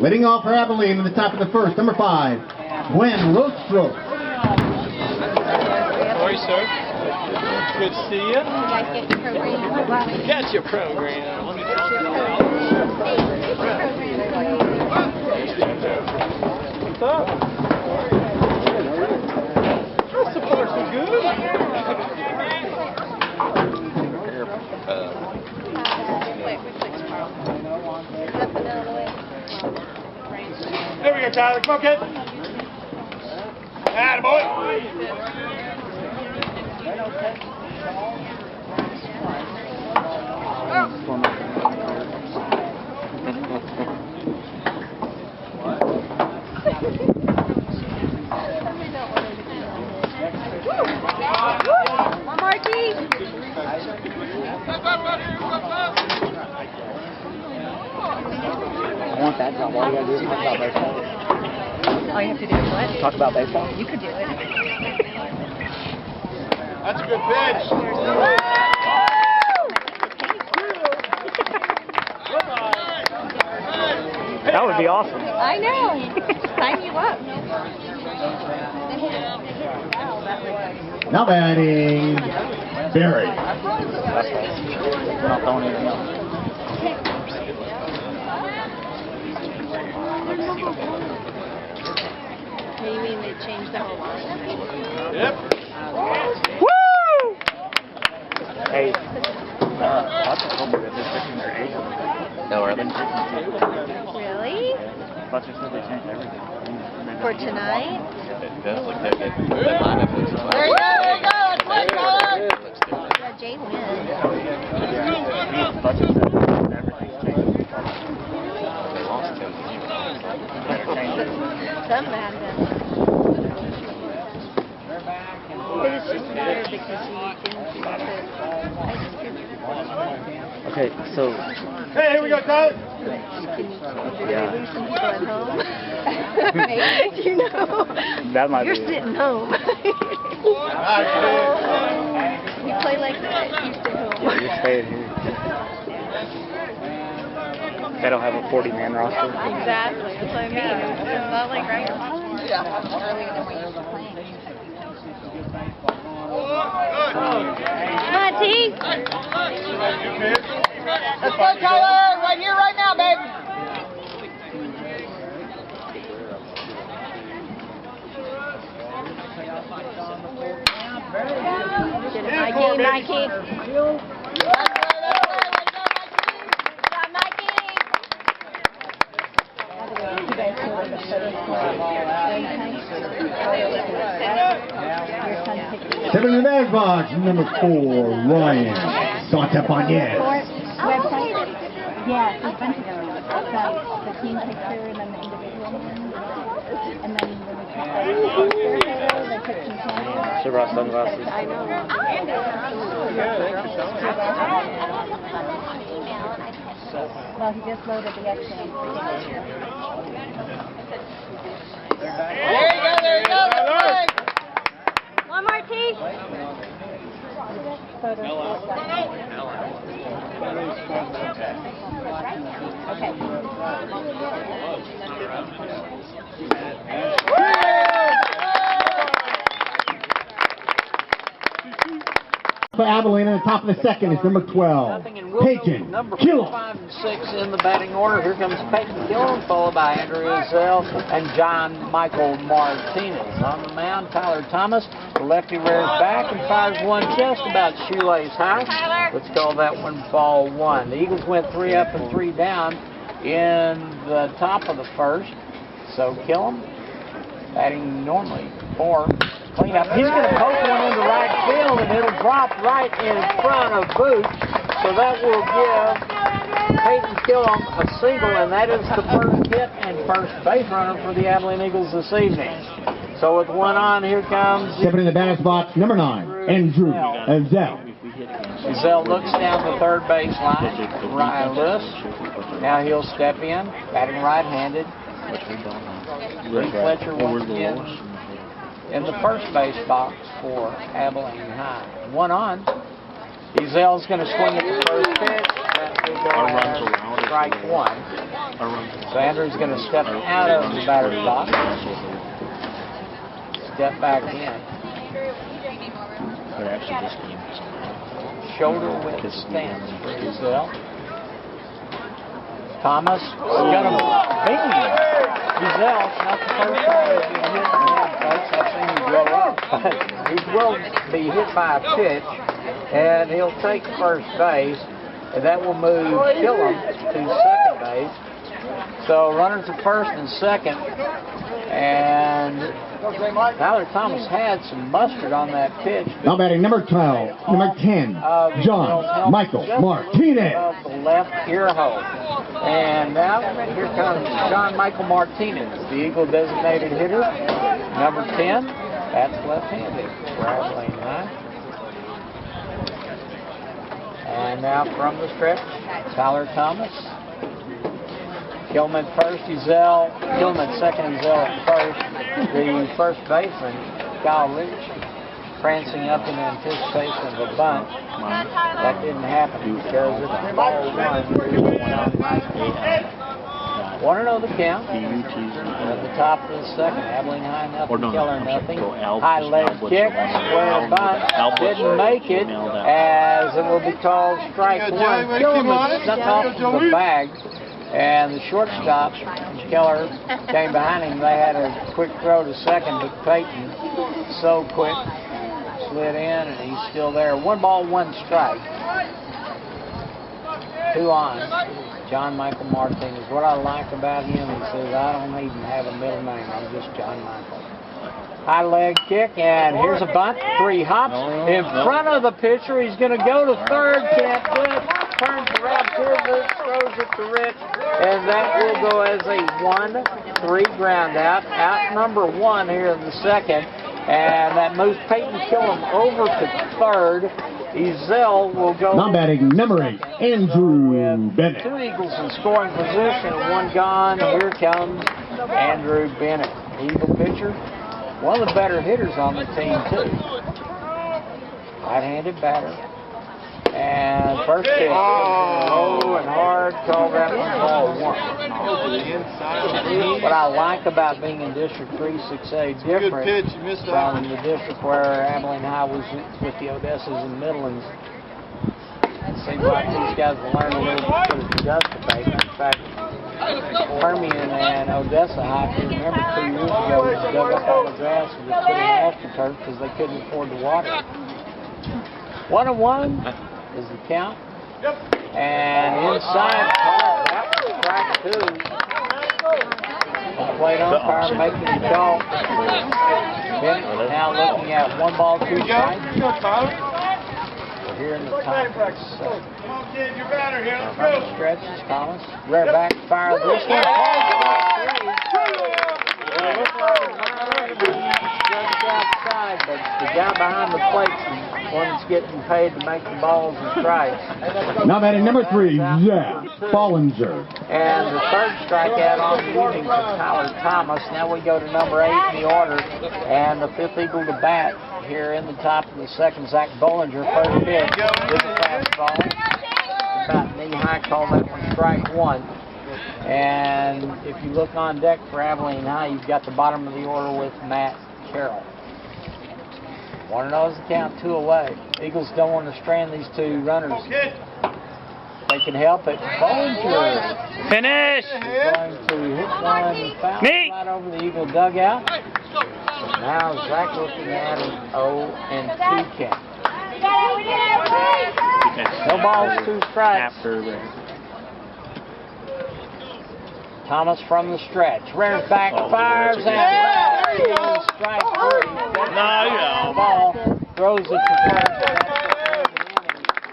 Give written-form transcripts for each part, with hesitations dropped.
Leading off for Abilene in the top of the first, number 5, Gwen Rostro. Sorry, sir. Good to see you. Got your program. Let me talk to you. What's up? This support's so good. There we go, Tyler. Come on, kid. Attaboy. One more, T. I want that job. All you gotta do is talk about baseball. All you have to do is what? Talk about baseball. You could do it. That's a good pitch. That would be awesome. I know. Sign you up. Now batting, Barry. That's all. We're not throwing anything else. Maybe they changed the whole line. Yep. Woo! Hey, Patrick told me that they're fixing their agent. No, are they? Really? Patrick said they changed everything. For tonight? It does look good. The lineup looks like There you go, there you go. That's right, Tyler. Yeah, Jay wins. Patrick said everything's changed. they lost him. Better change it. Some man does. But it's just better because you can see the ice cream. Okay, so Hey, here we go, Tyler. yeah, Maybe some people at home. Maybe, you know. that might You're be. sitting home. You play like that. You sit home. Yeah, you're staying here. They don't have a 40-man roster. Exactly. That's what I mean. It's not like right now. Come on, T. Let's go, Tyler! Right here, right now, baby! Mikey, Mikey. Seven in the batter's box, number 4, Ryan Santabanez. Website? Yeah, it's a bunch of websites. The team picture and then the individual names. And then when we check the survey, they put some samples. Should brought sunglasses. I know. Well, he just loaded the X-ray. There you go, there you go! One more, T. Okay. For Abilene in the top of the second is number 12, Peyton Number Killam. 5 and 6 in the batting order. Here comes Peyton Killam, followed by Andrew Izell and John Michael Martinez. On the mound, Tyler Thomas. The lefty rears back and fires one just about shoelace high. Let's call that one ball 1. The Eagles went 3 up and 3 down in the top of the first. So Killam batting normally for cleanup. He's going to poke one into right field, and it'll drop right in front of Boots. So that will give Peyton Killam a single, and that is the first hit and first base runner for the Abilene Eagles this evening. So with one on, here comes Seven in the batter's box, number 9, Andrew Izell. Izell looks down the third base line. Ryan Lewis. Now he'll step in, batting right-handed. Lee Fletcher once again in the first base box for Abilene High. One on. Izell's going to swing at the first pitch. That will go as strike 1. So Andrew's going to step out of the batter's box. Step back in. But actually, this game is Shoulder width stance for Giselle. Thomas is going to bing. Giselle, not the first time he's been hit in the head, folks. I've seen him grow up. But he will be hit by a pitch, and he'll take first base, and that will move Killam to second base. So runners at first and second, and Tyler Thomas had some mustard on that pitch. Now batting number 12, number 10, John Michael Martinez. Above the left ear hole. And now here comes John Michael Martinez, the Eagle designated hitter. Number 10, that's left-handed for Abilene High. And now from the stretch, Tyler Thomas. Gilman first, Gilman second, Giselle at first. The first baseman, Kyle Rich, prancing up in anticipation of a bunt. That didn't happen because it's ball one. 1-0 the count. At the top of the second, Abilene High nothing, Keller nothing. High leg kick, square bunt, didn't make it, as it will be called strike one. Gilman snuck off of the bag. And the shortstop, Keller, came behind him. They had a quick throw to second, but Peyton, so quick, slid in, and he's still there. 1 ball, 1 strike. 2 on. John Michael Martinez. What I like about him, he says, I don't even have a middle name. I'm just John Michael. High leg kick, and here's a bunt. 3 hops in front of the pitcher. He's going to go to third. Can't do it. Turns around, pivots, throws it to Rich, and that will go as a 1-3 ground out. Out number 1 here in the second, and that moves Peyton Killam over to third. Ezel will go. Now batting number 8, Andrew Bennett. 2 Eagles in scoring position, 1 gone. Here comes Andrew Bennett, Eagle pitcher. One of the better hitters on the team, too. Right-handed batter. And first pitch, low and hard, called that one ball 1. What I like about being in District 3, 6A, different from the district where Abilene High was with the Odessas and Midlands. It seems like these guys will learn a little bit of adjustment. In fact, Permian and Odessa High, if you remember 2 years ago, was dug up all the grass and just put in AstroTurf because they couldn't afford to water it. 1-1 is the count. And inside, that was strike 2. The plate umpire making the call. Bennett now looking at 1 ball, 2 strikes. We're here in the top of the second. Stretches, Thomas. Rare back fire this one. Outside, but the guy behind the plate is the one that's getting paid to make the balls and strikes. Now batting number 3, Zach Bollinger. And the third strikeout on the evening for Tyler Thomas. Now we go to number 8 in the order, and the 5th Eagle to bat here in the top of the second. Zach Bollinger, first pitch with a fastball. About knee-high, call that one strike 1. And if you look on deck for Abilene High, you've got the bottom of the order with Matt Carroll. 1-0 is the count, 2 away. Eagles don't want to strand these 2 runners. They can help it. Bollinger. Finish! Is going to hit one foul right over the Eagle dugout. And now Zach looking at an 0-2 count. No balls, 2 strikes. After there. Thomas from the stretch. Rears back, fires, and strike 3. No. Ball throws it to first.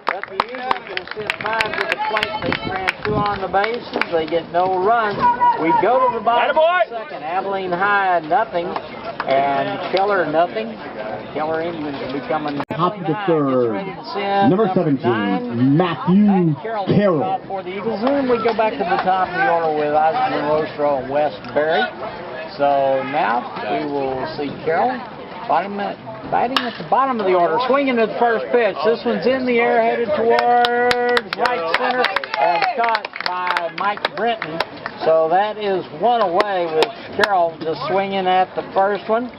But the Eagles will sit 5 to the plate. They ran 2 on the bases. They get no runs. We go to the bottom of the second. Abilene High, nothing. And Keller, nothing. Keller Indians will be coming. Top of the third, number 17, Matthew Carroll. For the Eagles, and we go back to the top of the order with Osborne Rostro and West Berry. So now we will see Carroll batting at the bottom of the order, swinging at the first pitch. This one's in the air, headed towards right center, and caught by Mike Brenton. So that is one away with Carroll just swinging at the first one.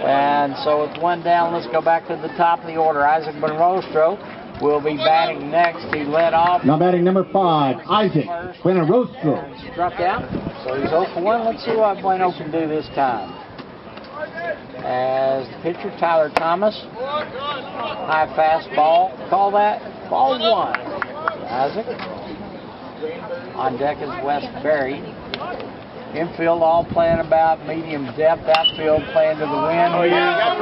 And so with one down, let's go back to the top of the order. Isaac Monrostro will be batting next. He led off. Now batting number 5, Isaac Buenarrostro. And struck out. So he's 0 for 1. Let's see what Bueno can do this time. As the pitcher, Tyler Thomas. High fastball. Call that ball 1. Isaac. On deck is Wes Berry. Infield all playing about medium depth. Outfield playing to the wind. Oh, yeah.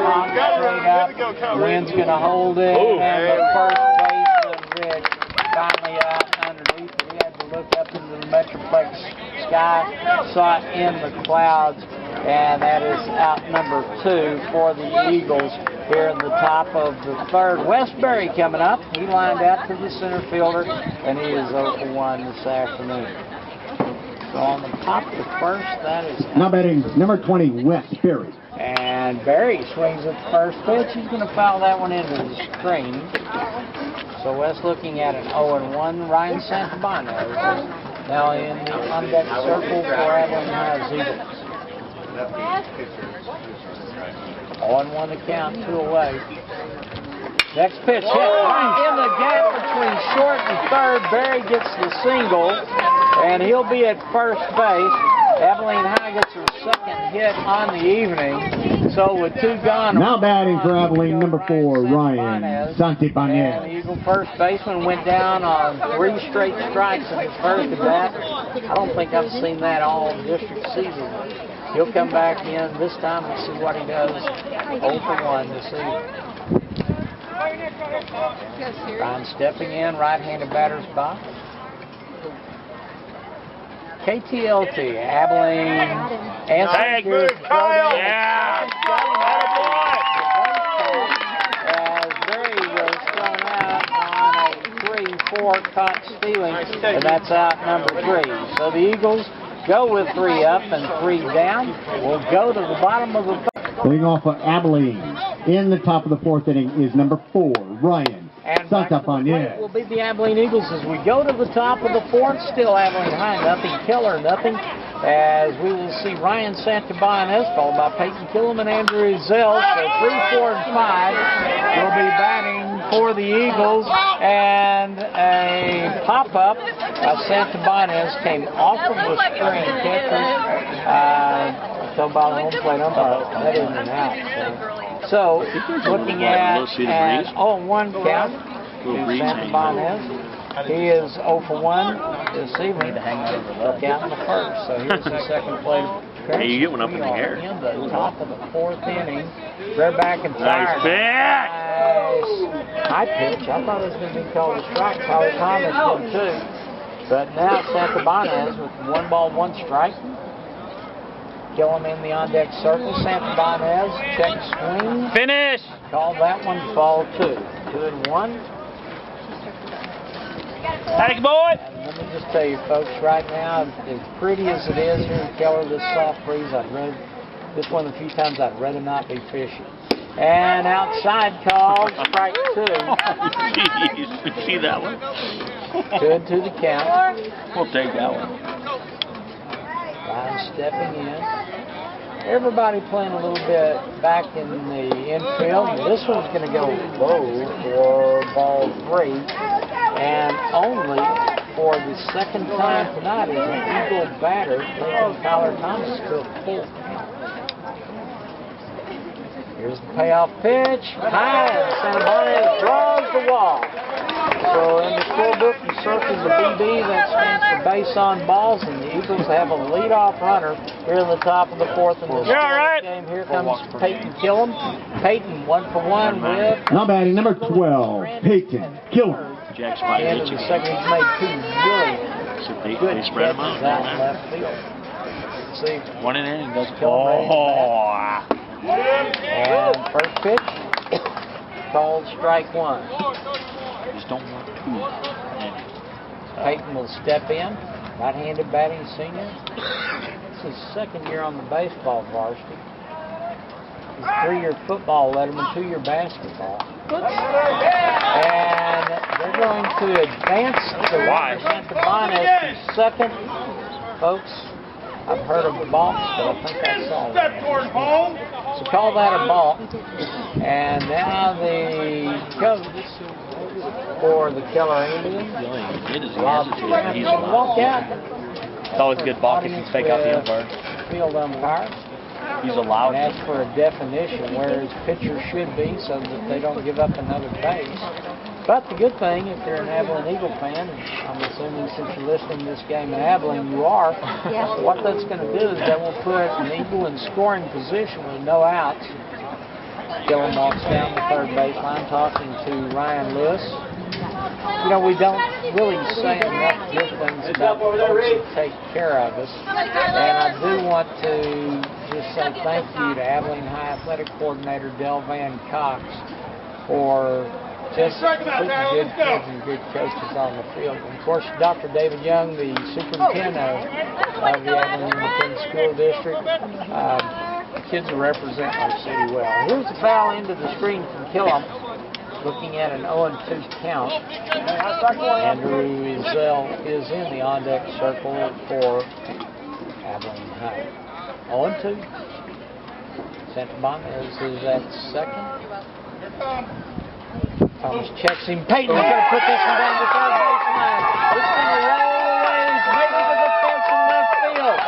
Wind's going to hold it. And the first baseman, Rich, finally out underneath it. He had to look up into the Metroplex sky, saw it in the clouds, and that is out number 2 for the Eagles here in the top of the third. Wes Berry coming up. He lined out to the center fielder, and he is 0 for 1 this afternoon. So on the top of the first, that is... Now batting number 20, Wes Berry. And Berry swings at the first pitch. He's going to foul that one into the screen. So Wes looking at an 0-1. Ryan Santabana is now in the on-deck circle for Abilene High's Eagles. 0-1 to count, 2 away. Next pitch hit right in the gap between short and third. Berry gets the single, and he'll be at first base. Abilene High gets her second hit on the evening. So with 2 gone. Now batting for Abilene, number 4, Ryan And Santibanez. the Eagle first baseman went down on 3 straight strikes in his first at bat. I don't think I've seen that all district season. He'll come back in this time and see what he does. 0 for 1 this evening. Ryan stepping in, right-handed batter's box. KTLT, Abilene. Tag move, Kyle! Yeah! As Berry was thrown out on a 3-4 caught stealing, and that's out number 3. So the Eagles go with 3 up and 3 down. We'll go to the bottom of the third. Leading off for Abilene in the top of the 4th inning is number 4, Ryan And back to the plate Santabanez. will be the Abilene Eagles as we go to the top of the 4th. Still Abilene High, nothing. Keller, nothing. As we will see Ryan Santabanez followed by Peyton Killam and Andrew Zell. So 3, 4, and 5 will be batting for the Eagles. And a pop-up of Santabanez came off of the screen. Catcher, so by the home plate umpire, that isn't an out. So looking at an 0-1 count to Santabanez. He is 0 for 1 this evening. Look out in the first. So here's his second plate appearance. Hey, you get one up in the air. In the top of the 4th inning. They're back and firing. Nice High pitch. I thought it was going to be called a strike. Tyler Thomas did too. But now Santabanez with 1 ball, 1 strike. Killam in the on-deck circle. Santabanez, check swing. Finish! Call that one ball 2. 2-1. Thank you, boy! And let me just tell you, folks, right now, as pretty as it is here in Keller, this soft breeze, this one of the few times I'd rather not be fishing. And outside call, strike 2. Jeez, you see that one? 2-2 the count. We'll take that one. Ryan stepping in. Everybody playing a little bit back in the infield. This one's going to go low for ball 3. And only for the second time tonight is an Eagle batter taking Tyler Thomas to a full count. Here's the payoff pitch. High, and Santabanez draws the wall. So in the scorebook, you circle the BB, that stands for base on balls, and the Eagles have a leadoff runner here in the top of the 4th in this game. Here comes Peyton Killam. Peyton 1 for 1 with. Now batting number 12, Peyton Killam. Jack's At the end of the second, he's made 2 really good they spread them catches out. out in left field. See, 1 inning does Killam. And first pitch, called strike 1. Just don't want 2 innings. Peyton will step in, right-handed batting senior. This is his second year on the baseball varsity. He's 3-year football letterman, 2-year basketball. And they're going to advance to Santabanez to second folks. I've heard of balks, but I think I saw one. So call that a balk. And now the coach for the Keller Indians, Rob Champion, walk out. It's always a good balk if you fake out the umpire. Field umpire. He's allowed. And ask for a definition where his pitcher should be so that they don't give up another base. But the good thing, if you're an Abilene Eagle fan, and I'm assuming since you're listening to this game in Abilene, you are, Yeah. what that's going to do is that will put an Eagle in scoring position with no outs. Gillen walks down the third baseline talking to Ryan Lewis. You know, we don't really say enough good things about the folks that take care of us. And I do want to just say thank you to Abilene High Athletic Coordinator Del Van Cox for just putting good kids and good coaches on the field. And of course, Dr. David Young, the superintendent of the Abilene Independent School District. Kids are representing our city well. Here's the foul into the screen from Killam, looking at an 0-2 count. Andrew Zell is in the on-deck circle for Abilene High. 0-2. Santabanez is at second. Thomas checks him. Peyton's going to put this one down the third baseline. It's going to roll away. Maybe to the fence in left field.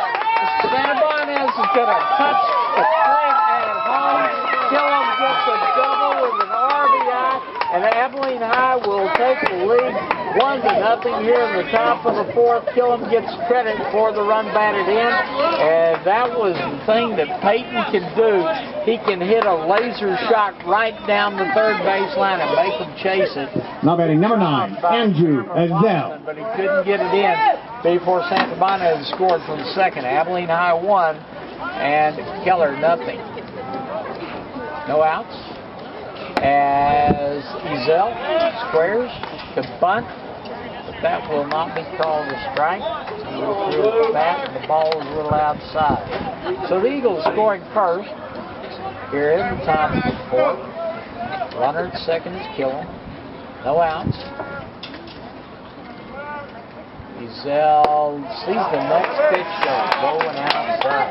Santabanez is going to touch the plate at home. Killam gets a double with an RBI, and Abilene High will take the lead 1-0 here in the top of the fourth. Killam gets credit for the run batted in, and that was the thing that Peyton can do. He can hit a laser shot right down the third baseline and make them chase it. Now batting number 9, Andrew Zell. But he couldn't get it in before Santabanez scored from second. Abilene High 1 and Keller 0. No outs. As Ezel squares to bunt, but that will not be called a strike. He will throw it back, and the ball is a little outside. So the Eagles scoring first here in the top of the fourth. Runner at second is Killam. No outs. Ezel sees the next pitch going outside.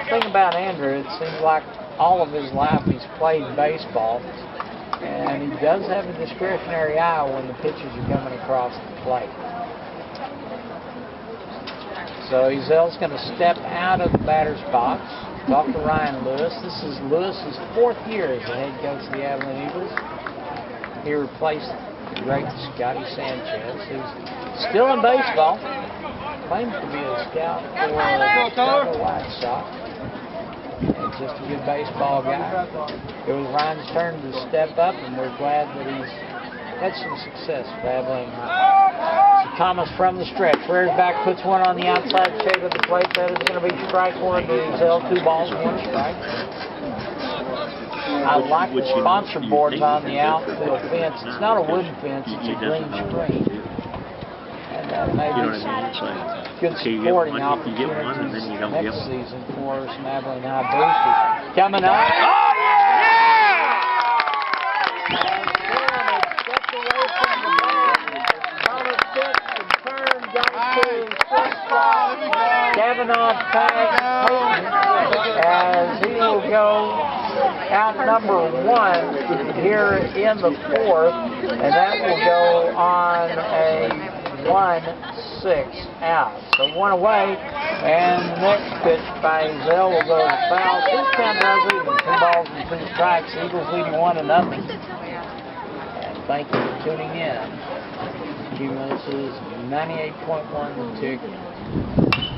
The thing about Andrew, it seems like all of his life he's played baseball, and he does have a discretionary eye when the pitches are coming across the plate. So Ezel's going to step out of the batter's box, talk to Ryan Lewis. This is Lewis's 4th year as the head coach of the Abilene Eagles. He replaced the great Scotty Sanchez, who's still in baseball, claims to be a scout for the Chicago White Sox. And just a good baseball guy. It was Ryan's turn to step up, and we're glad that he's had some success with Abilene High. So Thomas from the stretch. Rears back, puts one on the outside shade of the plate. That is going to be strike one to Ezel. 2 balls, 1 strike. I like the sponsor boards on the outfield fence. It's not a wooden fence, it's a green screen. And that may be good supporting opportunities next season for some Abilene High boosters. Coming up. Oh, yeah! Stepped away from the ball. Thomas pitched and turned, got to first spot. Kavanaugh tags as he will go out number 1 here in the 4th, and that will go on a 1-6 out. So 1 away, and the next pitch by Ezel will go to foul. This time does even 2 balls and 2 strikes. Eagles leading 1-0. And thank you for tuning in. Cumulus is 98.1 the ticket.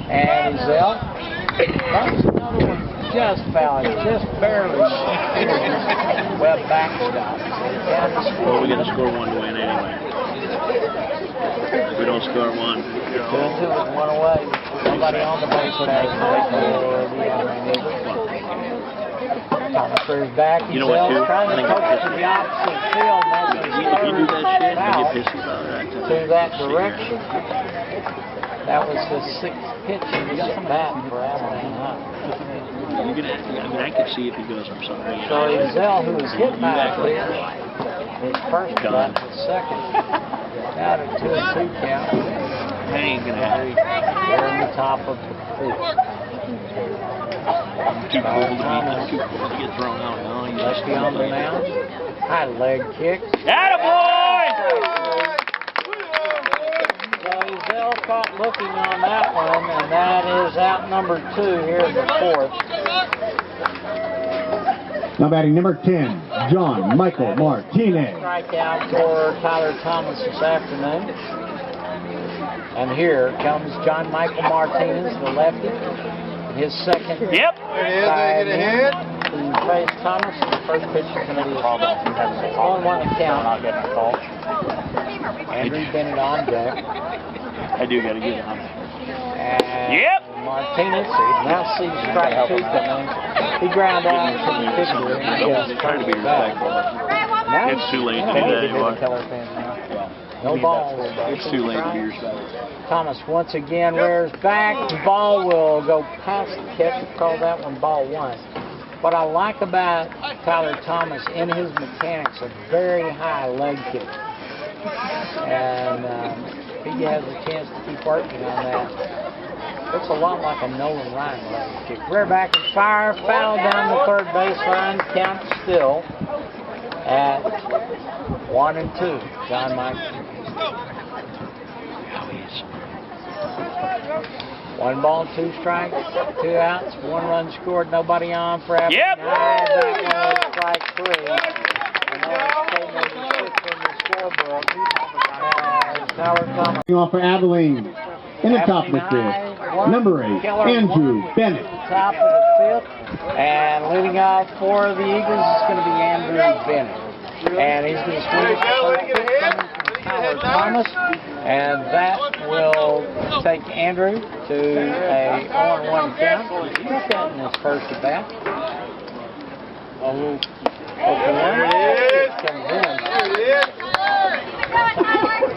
And Ezel, that's another one just foul, just barely. Well, backstop. Well, we got to score 1 to win anyway. If we don't score 1. 2-2 with 1 away. Nobody on the base with that. Thomas throws back. You know what, too? Trying to coach to the opposite field. If you do that shit, I get pissed about it. To that direction. That was the 6th pitch he got bat for Abilene High. I can see if he goes from something. So Ezel, who was hit by a pitch, his first bunt, his second, out at 2-2 count. That ain't gonna happen. They're in the top of the fifth. Too cool to get thrown out now. Lefty on the mound. High leg kick. Attaboy! So Zell caught looking on that one, and that is out number 2 here in the fourth. Now batting number 10, John Michael Martinez. Strikeout for Tyler Thomas this afternoon. And here comes John Michael Martinez, the lefty. His second. Yep. There it is. They get ahead. To face Thomas. The first pitch is going to be on 1 count. Not getting a call. Andrew Bennett on deck. I do gotta get him. And Yep. Martinez now sees strike 2 coming. He ground out to the pitcher. And he just Trying to be respectful. Now It's too late to do Kenny that did anymore. the Keller fans now. Yeah. No balls. It's too late to be respectful. Thomas once again rears back. The ball will go past the catch. We call that one ball 1. What I like about Tyler Thomas in his mechanics, a very high leg kick. And he has a chance to keep working on that. Looks a lot like a Nolan Ryan leg kick. Rear back and fire. Foul down the third baseline. Count still at 1 and 2. John Michael. 1 ball, 2 strikes, 2 outs, 1 run scored, nobody on for Abilene. Yep. That was strike 3. And that's number 6 in the scorebook. Tyler Thomas. Off for Abilene. In the top of the fifth, number 8, Andrew Bennett. Top of the fifth. And leading off for the Eagles is going to be Andrew Bennett. And he's going to swing it to first pitch coming from Tyler Thomas. And that will take Andrew to a 0-1 count. He's got that in his first at bat. There it is. Comes in.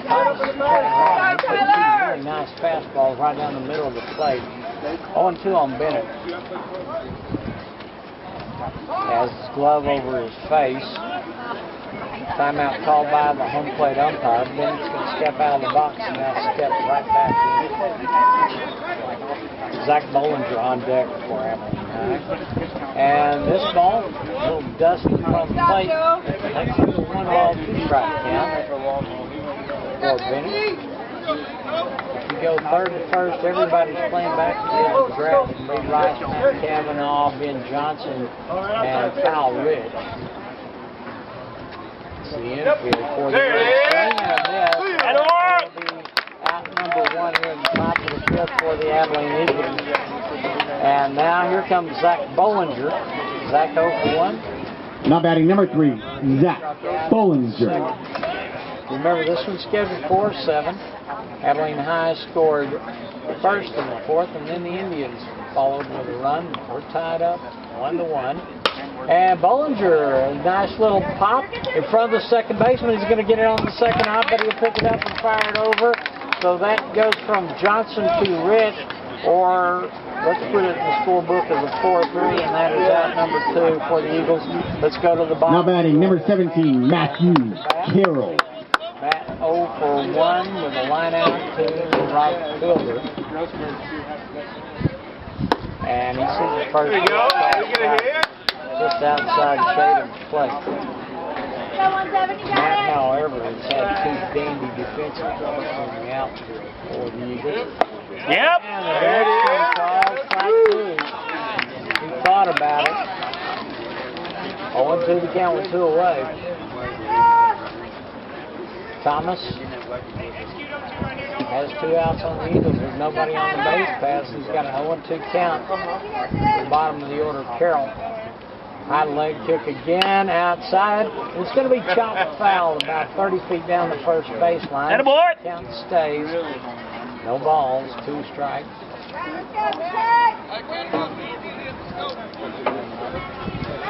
Thomas is playing right. He put 2 really nice fastballs right down the middle of the plate. 0-2 on Bennett. Has his glove over his face. Timeout called by the home plate umpire. Bennett's going to step out of the box and now step right back in. Zach Bollinger on deck for Abilene High. And this ball, a little dusty from the plate. That's a 1 ball, 2 strike count for Bennett. If you go third to first, everybody's playing back to the draft. Lee Rice, Matt Cavanaugh, Ben Johnson, and Kyle Rich. The infield for the swing and a miss. That'll be out number 1 here in the top of the fifth for the Abilene Eagles. And now here comes Zach Bollinger. Zach 0 for 1. Now batting number 3, Zach Bollinger. Remember, this one's scheduled for 7. Abilene High scored first in the fourth, and then the Indians followed with a run. We're tied up 1-1. And Bollinger, a nice little pop in front of the second baseman. He's going to get it on the second hop, but he'll pick it up and fire it over. So that goes from Johnson to Rich, or let's put it in the scorebook as a 4-3, and that is out number 2 for the Eagles. Let's go to the bottom. Now batting number 17, Matthew Carroll. Matt 0 for 1 with a line out to the right fielder. And he sees the first. There you go. You get a hit. Just outside the shade of the plate. Matt, however, has had 2 dandy defensive runs in the outfield for the Eagles. Yep. And the next one calls strike 2. He thought about it. 0-2 the count with 2 away. Thomas has 2 outs on the Eagles with nobody on the base pass. He's got an 0-2 count at the bottom of the order. Carroll. High leg kick again outside. It's going to be chopped foul about 30 feet down the first baseline. Attaboy. Count stays. No balls, 2 strikes.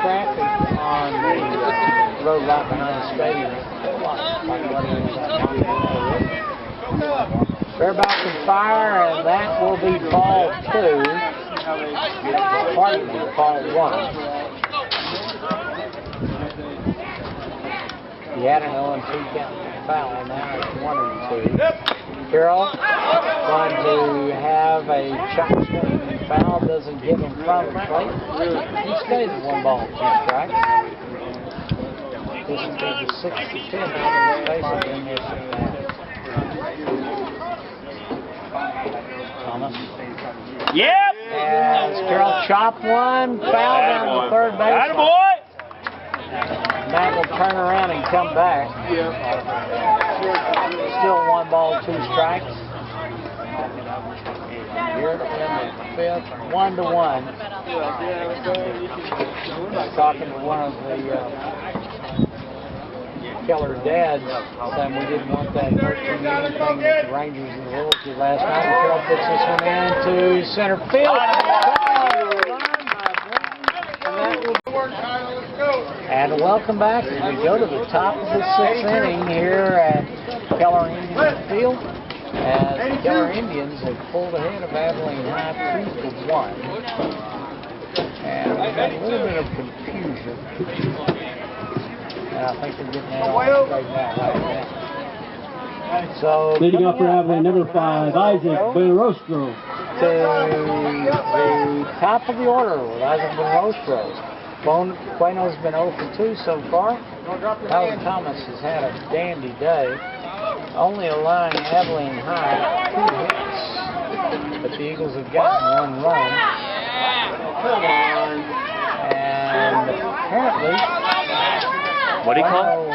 Traffic on the road right behind the stadium. Fair back and fire, and that will be ball 2. Pardon me, ball 1. He had an 0-2 count foul, and now it's 1-2. Carroll going to have a chop swing foul, doesn't get in front of the plate. He stays at 1 ball, 2 strikes. This will be the 6th pitch basically in this at-bat. Thomas. Yep! As Carroll chop one, foul down to third base. Attaboy! Matt will turn around and come back. Still 1 ball, 2 strikes. Here in the 5th, 1-1. I was talking to one of the Keller dads, saying we didn't want that 13 inning thing with the Rangers and the Loyalty last night. And Carroll puts this one into center field. And welcome back as we go to the top of the 6th inning here at Keller Indian Field, as the Keller Indians have pulled ahead of Abilene High 2-1. And we've got a little bit of confusion. And I think they're getting that all straightened out right now. So Leading up for Abilene, number 5, Isaac Benrostro. To the top of the order with Isaac Benrostro. Queno's been 0 for 2 so far. Tyler Thomas has had a dandy day, only allowing Abilene High 2 hits. But the Eagles have gotten 1 run. And apparently, What do you call it? Is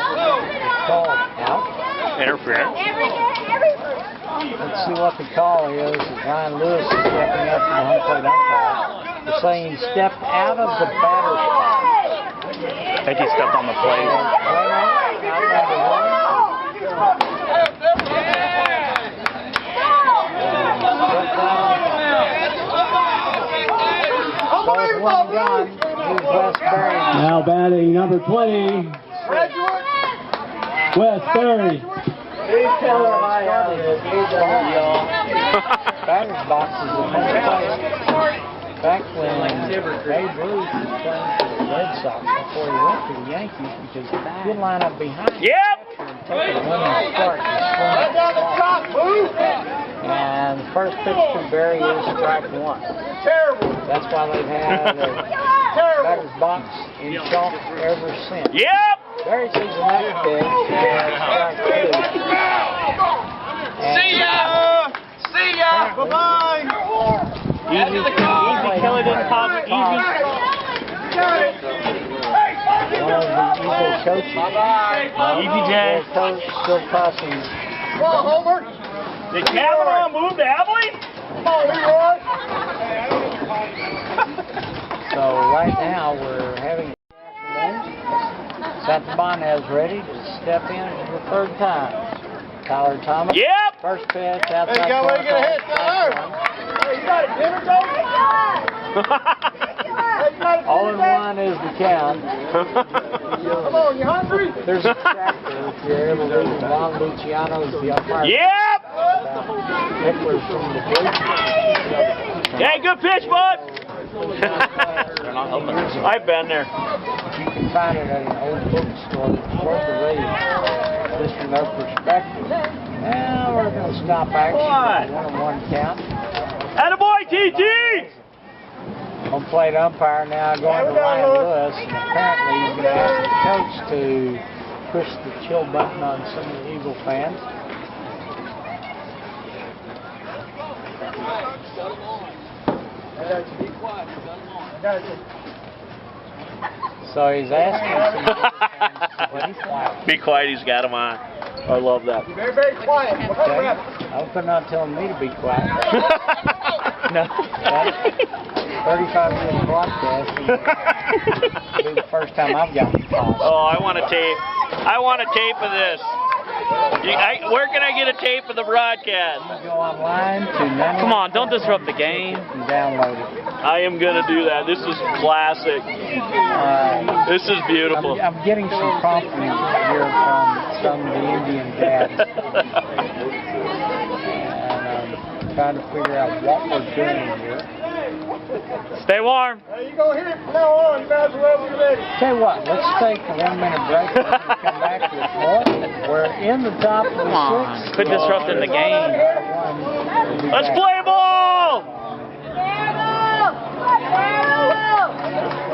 called out. Interference. Let's see what the call is. Ryan Lewis is stepping up from the home plate umpire. They're saying he stepped out of the batter's box. I think he stepped on the plate. Now batting, number 20, Wes Berry. Batter's box is a home plate. Back when Babe Ruth was playing for the Red Sox before he went to the Yankees, because he'd line up behind Yep! and take a winning start and swing. And the first pitch to Barry is strike 1. That's why they've had a batter's box in chalk ever since. Yep! Barry sees the next pitch and strike 2. See ya! See ya! Bye-bye! Easy killer didn't pop it. Easy. One of the Eagle coaches. Easy, Jay. Their coach still tossing. Come on, Homer. Did Kavanaugh move to Abilene? Come on, Leroy. So right now we're having Santabon is ready to step in for the 3rd time. Tyler Thomas. Yep. First pitch outside. Hey, go, where you gonna hit, Tyler? You got a dinner date? 0-1 is the count. Come on, you hungry? There's a tractor if you're able to leave. Juan Luciano's the umpire. Yep! Hicklers from the bleachers. Hey, good pitch, bud! I've been there. You can find it at an old bookstore that's worth the read, just from their perspective. Now we're going to stop action. 1-1 count. Attaboy, TT! Home plate umpire now going to Ryan Lewis. And apparently he's going to ask the coach to push the chill button on some of the Eagle fans. So he's asking some Eagle fans to be quiet. Be quiet, he's got him on. I love that. Very, very quiet. Okay. I hope they're not telling me to be quiet. No. 35 minute broadcast. It'll be the first time I've gotten calls. Oh, I want a tape. I want a tape of this. Where can I get a tape of the broadcast? You go online to Come on, don't disrupt the game. and download it. I am going to do that. This is classic. This is beautiful. I'm getting some prompting here from some of the Indian dads. And I'm trying to figure out what we're doing here. Stay warm. You go here from now on. You guys are ready. Tell you what, let's take a 1 minute break and come back with more. We're in the top of the sixth. Quit disrupting the game. Let's play ball!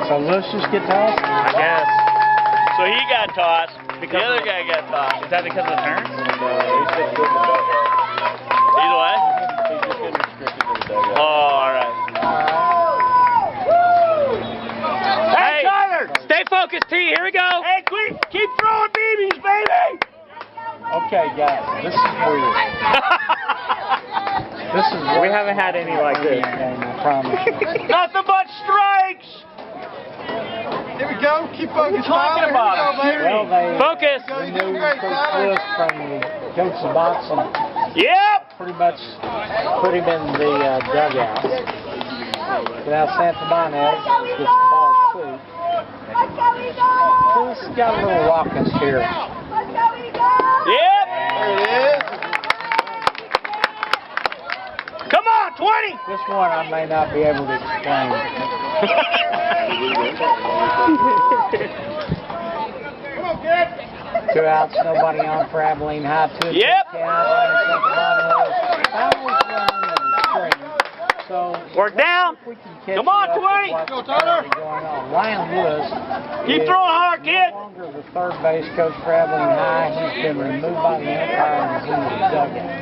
So let's just get tossed. I guess. So he got tossed. Because The other guy got tossed. Is that because of the turn? Either way? Oh, all right. Hey, Tyler! Stay focused, T. Here we go. Hey, keep throwing BBs, baby! Okay, guys, this is weird. This is We haven't had any like this. game, I promise you. Nothing but strikes! Here we go. Keep focused. Talking about Well, they Focus. removed Coach Swift from the coach's box and Yep! pretty much put him in the dugout. Now Santabanez gets the ball too. This has got a little raucous here. Yep! There it is. Come on, 20! This one I may not be able to explain. 2 outs, nobody on for Abilene High. 2 Yep. So Work down. if we can catch Come on, up with 20. what's Go, Tyler. currently going on. Ryan Lewis Keep is throwing hard, kid. no longer the third base coach for Abilene High. He's been removed by the umpire and is in the dugout.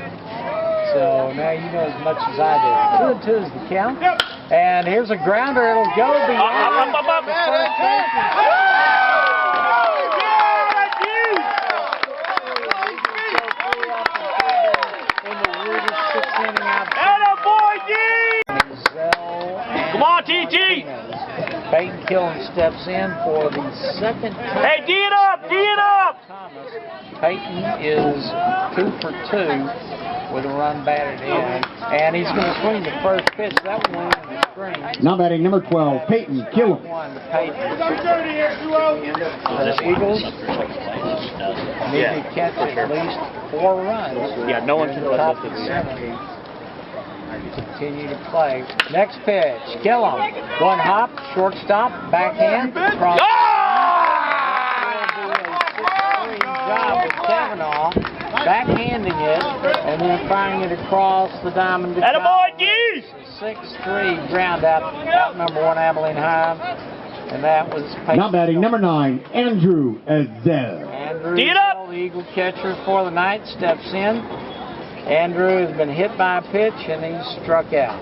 So now you know as much as I do. 2-2 is the count. And here's a grounder. It'll go beyond. Up. the first baseman. In the weirdest sixth inning I've Atta boy, D! Come on, TT. Peyton Killen steps in for the second time. Hey, D it up! D it up! Thomas. Peyton is 2 for 2 with a run batted in, and he's going to swing the first pitch. That one went in the screen. Now batting number 12, Peyton Killen. One to Peyton. The Eagles need to catch at least 4 runs. Yeah, no one can let Top this of be. 7. Continue to play. Next pitch, Gillum. One hop, shortstop, backhand. Cross. Will do a 6-3 job with Kavanaugh, backhanding it, and then firing it across the diamond. Atta boy, D! 6-3 ground out number 1 Abilene High, and that was Peyton. Now batting number 9, Andrew Ezel. Andrew, Get up! the Eagle catcher for the night, steps in. Andrew has been hit by a pitch and he's struck out.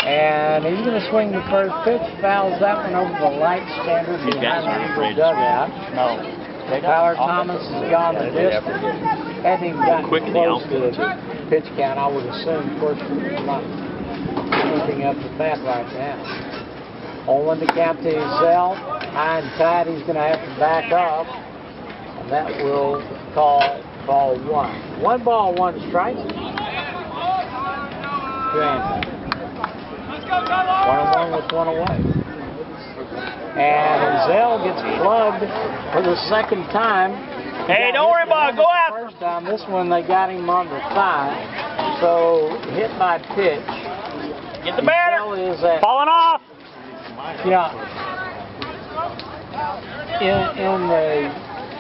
And he's going to swing the first pitch, fouls that one over the light standard behind the Eagle dugout. No. Tyler Thomas has gone the distance. Hadn't even gotten close to the pitch count, I would assume. Of course, I'm not looking up at that right now. 0-1 to count to Ezel. High and tight, he's going to have to back up. And that will call ball 1. 1 ball, 1 strike. To Andrew. 1-1 with 1 away. And Ezel gets plugged for the second time. Hey, don't worry about it. Go after him. First time, this one they got him on the thigh. So hit by pitch. Get the batter. Ezel is at, Falling off. yeah. In the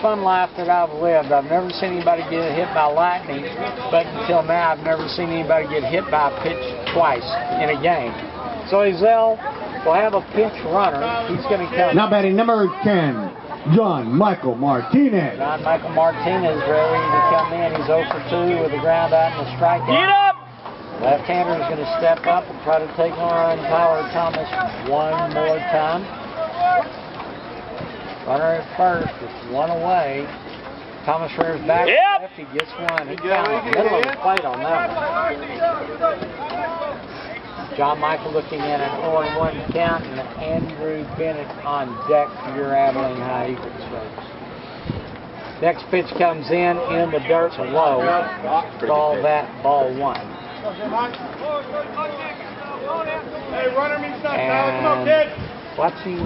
fun life that I've lived, I've never seen anybody get hit by lightning, but until now I've never seen anybody get hit by a pitch twice in a game. So Ezel will have a pinch runner. He's going to come. Now batting number 10, John Michael Martinez. John Michael Martinez ready to come in. He's 0 for 2 with a ground out and a strikeout. Get up! Left-hander is going to step up and try to take on Tyler Thomas one more time. Runner at first with 1 away. Thomas rears back. Yep. Left, he gets one. He found the middle of the plate on that one. John Michael looking at an 0-1 count, and Andrew Bennett on deck for your Abilene High Eagles folks. Next pitch comes in the dirt low. Call that ball 1. Hey, runner means something. And watching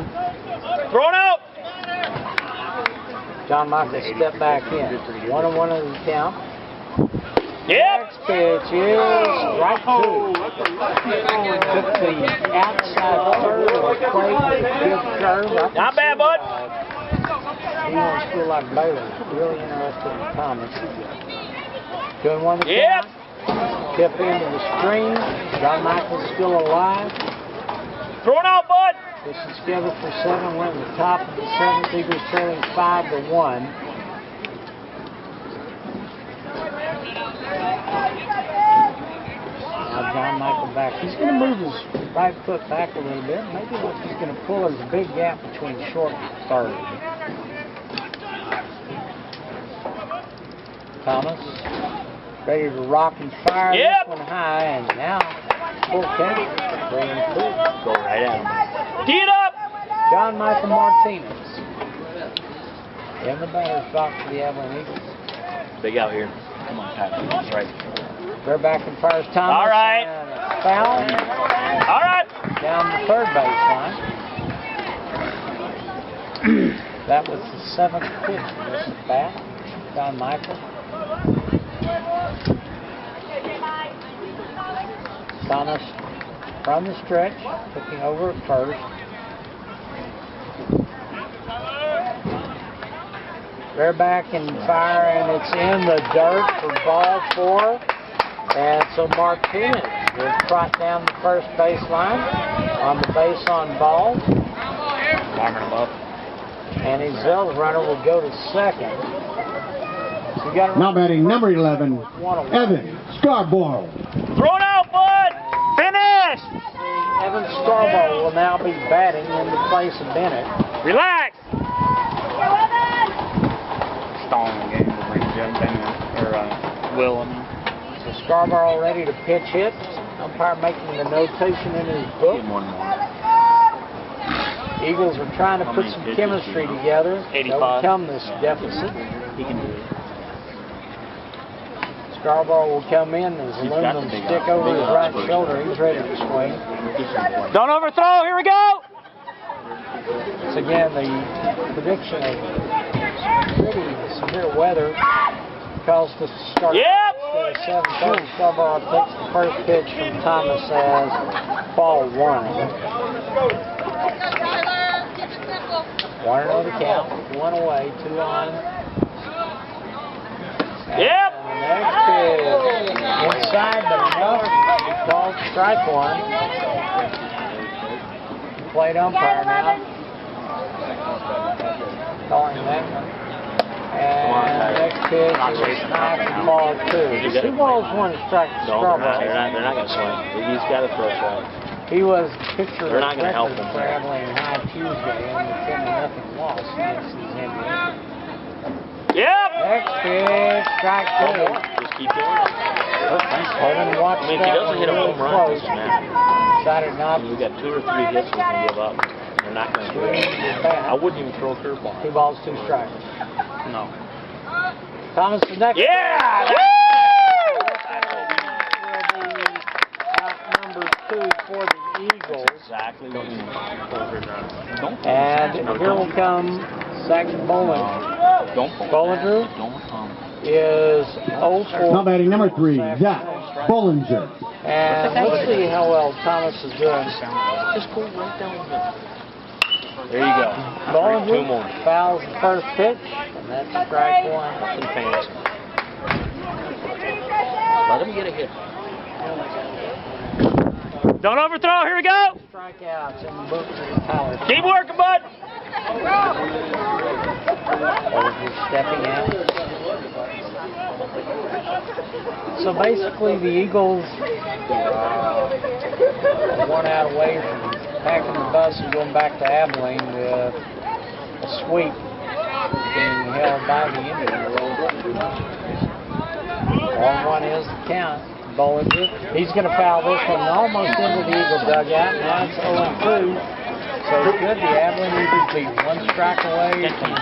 Thrown out. John Michael step back in. 1-1 in the count. Next pitch is right two. Took the outside third of the plate with a good curve. Not bad, bud. He wants to feel like Baylor. Really interested in Thomas. 2-1 the count. Tip into the screen. John Michael's still alive. Throwing out, bud. This is scheduled for 7. We're in the top of the 7th. Eagles trailing 5-1. Now John Michael back. He's going to move his right foot back a little bit. Maybe what he's going to pull is a big gap between short and third. Thomas ready to rock and fire this one high, and now full count. 3-2. Go right at him. Tee it up. John Michael Martinez in the batter's box for the Abilene Eagles. Big out here. Come on, Pat. That's right. They're back and fires Thomas. All right. And a foul. All right. Down the third baseline. That was the 7th pitch of this at bat. John Michael. Thomas from the stretch, looking over at first. They're back and fire, and it's in the dirt for ball 4. And so Martinez will trot down the first baseline on the base on ball. Warming him up. And his Zell's runner will go to second. So you got Now batting number 11, Evan Scarborough. Thrown out, bud. Finish. Evan Scarborough will now be batting in the place of Bennett. Relax. Stalling the game to bring Jim Bennett, or Will in. So Scarborough ready to pitch hit. Umpire making the notation in his book. Give him one more. Eagles are trying to put some chemistry together to 85. overcome this deficit. He can do it. Scarborough will come in as aluminum stick over his right shoulder. He's ready to swing. Don't overthrow. Here we go. Once again, the prediction of pretty severe weather caused us to start at 7:30. Scarborough takes the first pitch from Thomas as ball 1. 1-0 the count, 1 away, 2 on. And the next pitch inside, but enough. Called strike 1. Plate umpire now. Calling that one. And the next pitch is high for ball 2. 2 balls, 1 strike to Scarborough. They're not going to swing. He's got to throw strike. He was pictured They're not gonna help him. for Abilene High Tuesday in the 10-0 loss against these Indians. Next pitch, strike 2. Just keep doing it. Holden watched I mean, if he that doesn't one hit a really home run, it close. doesn't matter. Decided not You got 2 or 3 hits we can give up. They're not going to do it. I wouldn't even throw a curveball. 2 balls, 2 strikes. No. Thomas the next Yeah. pitch. Woo! Number 2 for the Eagles. Exactly what you don't. And here will come Zach Bollinger. Don't. Bollinger Don't come. is 0 for. Now batting number 3, Zach Bollinger. And let's see how well Thomas is doing. Just go right down the middle. There you go. 2 Bollinger more. fouls the first pitch, and that's strike 1. Nothing fancy. Let him get a hit. Don't overthrow. Here we go. Strikeouts in the book for Tyler. Keep working, bud. Bollinger stepping out. So basically, the Eagles are 1 out away from packing the bus and going back to Abilene with a sweep being held by the Indians. 1-1 is the count. Bollinger, he's going to foul this one almost into the Eagle dugout. Now it's 0-2. So it's good. The Abilene Eagles be 1 strike away from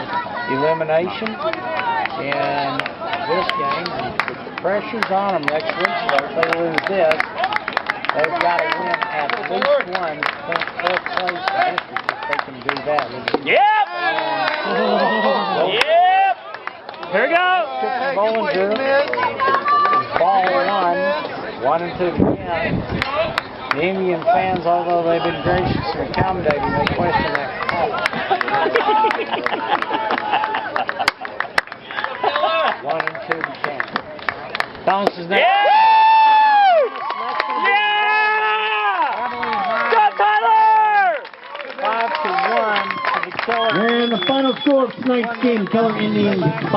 elimination in this game. And the pressure's on them next week. So if they lose this, they've got to win at least 1 point 4th place in district if they can do that. Yep. Here we go. Bollinger. ball one and two to count. The Indian fans, although they've been gracious and accommodating, they question that call. 1 and 2 to count. Thomas is now. Yeah! Go, Tyler! 5-1 to the Keller. And the final score of tonight's game, Keller Indians 5.